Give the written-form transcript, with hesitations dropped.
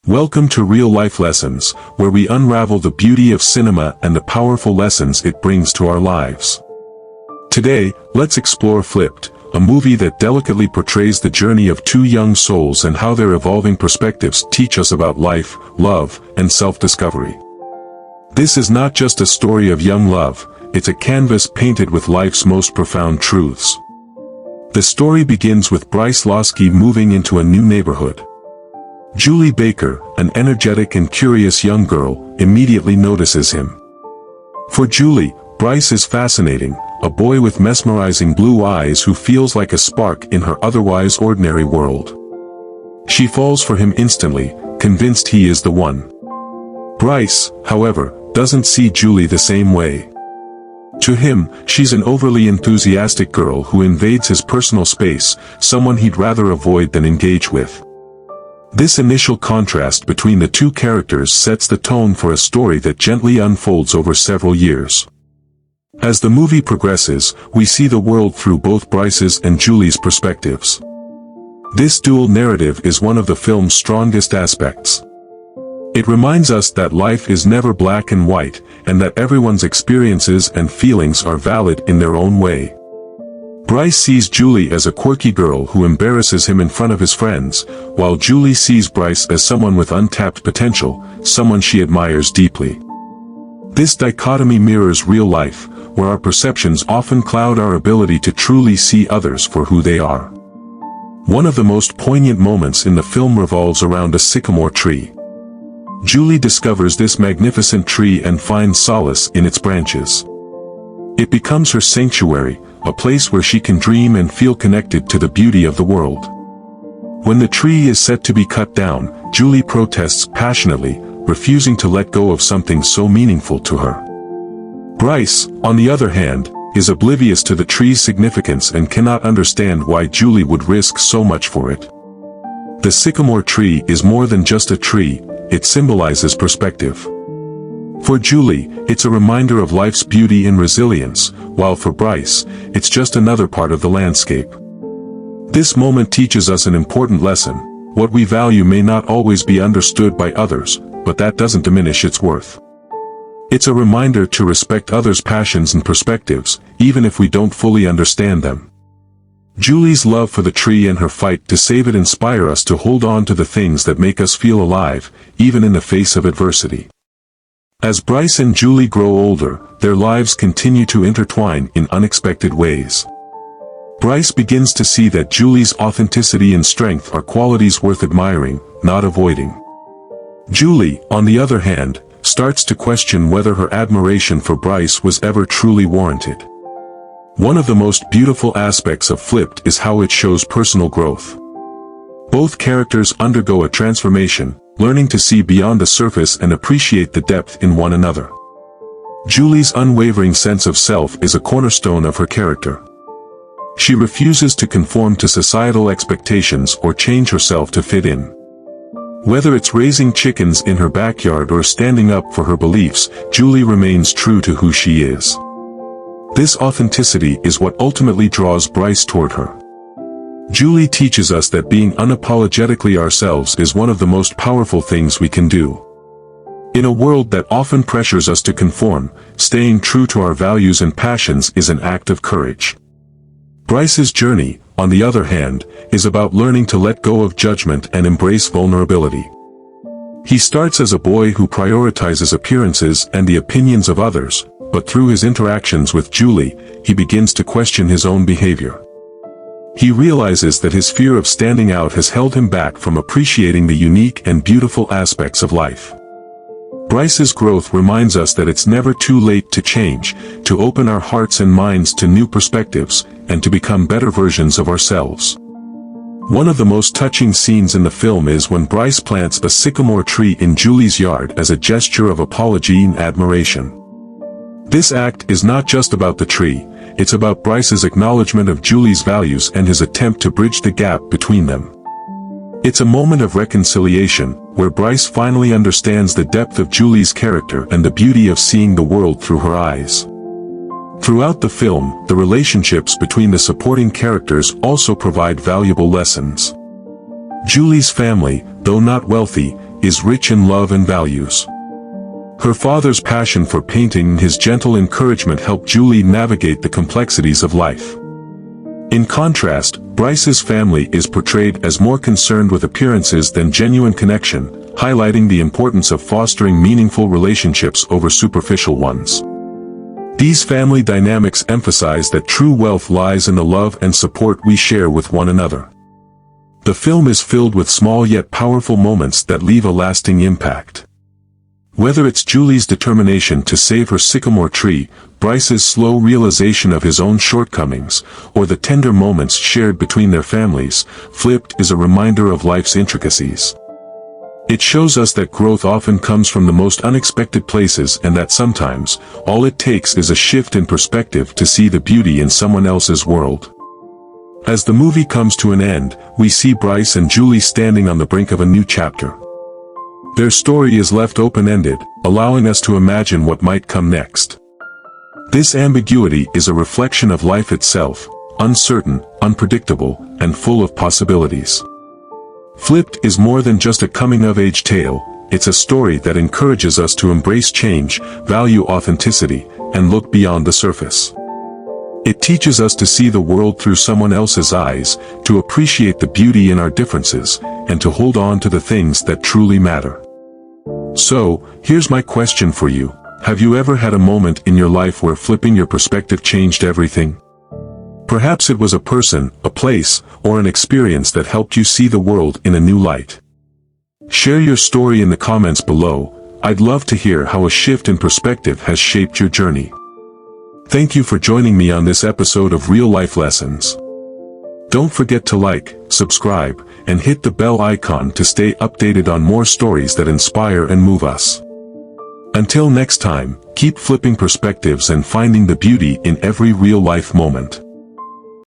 Welcome to Real Life Lessons, where we unravel the beauty of cinema and the powerful lessons it brings to our lives. Today, let's explore Flipped, a movie that delicately portrays the journey of two young souls and how their evolving perspectives teach us about life, love, and self-discovery. This is not just a story of young love, it's a canvas painted with life's most profound truths. The story begins with Bryce Loski moving into a new neighborhood. Juli Baker, an energetic and curious young girl, immediately notices him. For Juli, Bryce is fascinating, a boy with mesmerizing blue eyes who feels like a spark in her otherwise ordinary world. She falls for him instantly, convinced he is the one. Bryce, however, doesn't see Juli the same way. To him, she's an overly enthusiastic girl who invades his personal space, someone he'd rather avoid than engage with. This initial contrast between the two characters sets the tone for a story that gently unfolds over several years. As the movie progresses, we see the world through both Bryce's and Juli's perspectives. This dual narrative is one of the film's strongest aspects. It reminds us that life is never black and white, and that everyone's experiences and feelings are valid in their own way. Bryce sees Juli as a quirky girl who embarrasses him in front of his friends, while Juli sees Bryce as someone with untapped potential, someone she admires deeply. This dichotomy mirrors real life, where our perceptions often cloud our ability to truly see others for who they are. One of the most poignant moments in the film revolves around a sycamore tree. Juli discovers this magnificent tree and finds solace in its branches. It becomes her sanctuary, a place where she can dream and feel connected to the beauty of the world. When the tree is set to be cut down, Juli protests passionately, refusing to let go of something so meaningful to her. Bryce, on the other hand, is oblivious to the tree's significance and cannot understand why Juli would risk so much for it. The sycamore tree is more than just a tree, it symbolizes perspective. For Juli, it's a reminder of life's beauty and resilience, while for Bryce, it's just another part of the landscape. This moment teaches us an important lesson: what we value may not always be understood by others, but that doesn't diminish its worth. It's a reminder to respect others' passions and perspectives, even if we don't fully understand them. Juli's love for the tree and her fight to save it inspire us to hold on to the things that make us feel alive, even in the face of adversity. As Bryce and Juli grow older, their lives continue to intertwine in unexpected ways. Bryce begins to see that Juli's authenticity and strength are qualities worth admiring, not avoiding. Juli, on the other hand, starts to question whether her admiration for Bryce was ever truly warranted. One of the most beautiful aspects of Flipped is how it shows personal growth. Both characters undergo a transformation, learning to see beyond the surface and appreciate the depth in one another. Juli's unwavering sense of self is a cornerstone of her character. She refuses to conform to societal expectations or change herself to fit in. Whether it's raising chickens in her backyard or standing up for her beliefs, Juli remains true to who she is. This authenticity is what ultimately draws Bryce toward her. Juli teaches us that being unapologetically ourselves is one of the most powerful things we can do. In a world that often pressures us to conform, staying true to our values and passions is an act of courage. Bryce's journey, on the other hand, is about learning to let go of judgment and embrace vulnerability. He starts as a boy who prioritizes appearances and the opinions of others, but through his interactions with Juli, he begins to question his own behavior. He realizes that his fear of standing out has held him back from appreciating the unique and beautiful aspects of life. Bryce's growth reminds us that it's never too late to change, to open our hearts and minds to new perspectives, and to become better versions of ourselves. One of the most touching scenes in the film is when Bryce plants a sycamore tree in Juli's yard as a gesture of apology and admiration. This act is not just about the tree, it's about Bryce's acknowledgement of Juli's values and his attempt to bridge the gap between them. It's a moment of reconciliation, where Bryce finally understands the depth of Juli's character and the beauty of seeing the world through her eyes. Throughout the film, the relationships between the supporting characters also provide valuable lessons. Juli's family, though not wealthy, is rich in love and values. Her father's passion for painting and his gentle encouragement help Juli navigate the complexities of life. In contrast, Bryce's family is portrayed as more concerned with appearances than genuine connection, highlighting the importance of fostering meaningful relationships over superficial ones. These family dynamics emphasize that true wealth lies in the love and support we share with one another. The film is filled with small yet powerful moments that leave a lasting impact. Whether it's Juli's determination to save her sycamore tree, Bryce's slow realization of his own shortcomings, or the tender moments shared between their families, Flipped is a reminder of life's intricacies. It shows us that growth often comes from the most unexpected places and that sometimes, all it takes is a shift in perspective to see the beauty in someone else's world. As the movie comes to an end, we see Bryce and Juli standing on the brink of a new chapter. Their story is left open-ended, allowing us to imagine what might come next. This ambiguity is a reflection of life itself, uncertain, unpredictable, and full of possibilities. Flipped is more than just a coming-of-age tale, it's a story that encourages us to embrace change, value authenticity, and look beyond the surface. It teaches us to see the world through someone else's eyes, to appreciate the beauty in our differences, and to hold on to the things that truly matter. So, here's my question for you. Have you ever had a moment in your life where flipping your perspective changed everything? Perhaps it was a person, a place, or an experience that helped you see the world in a new light. Share your story in the comments below. I'd love to hear how a shift in perspective has shaped your journey. Thank you for joining me on this episode of Real Life Lessons. Don't forget to like, subscribe, and hit the bell icon to stay updated on more stories that inspire and move us. Until next time, keep flipping perspectives and finding the beauty in every real-life moment.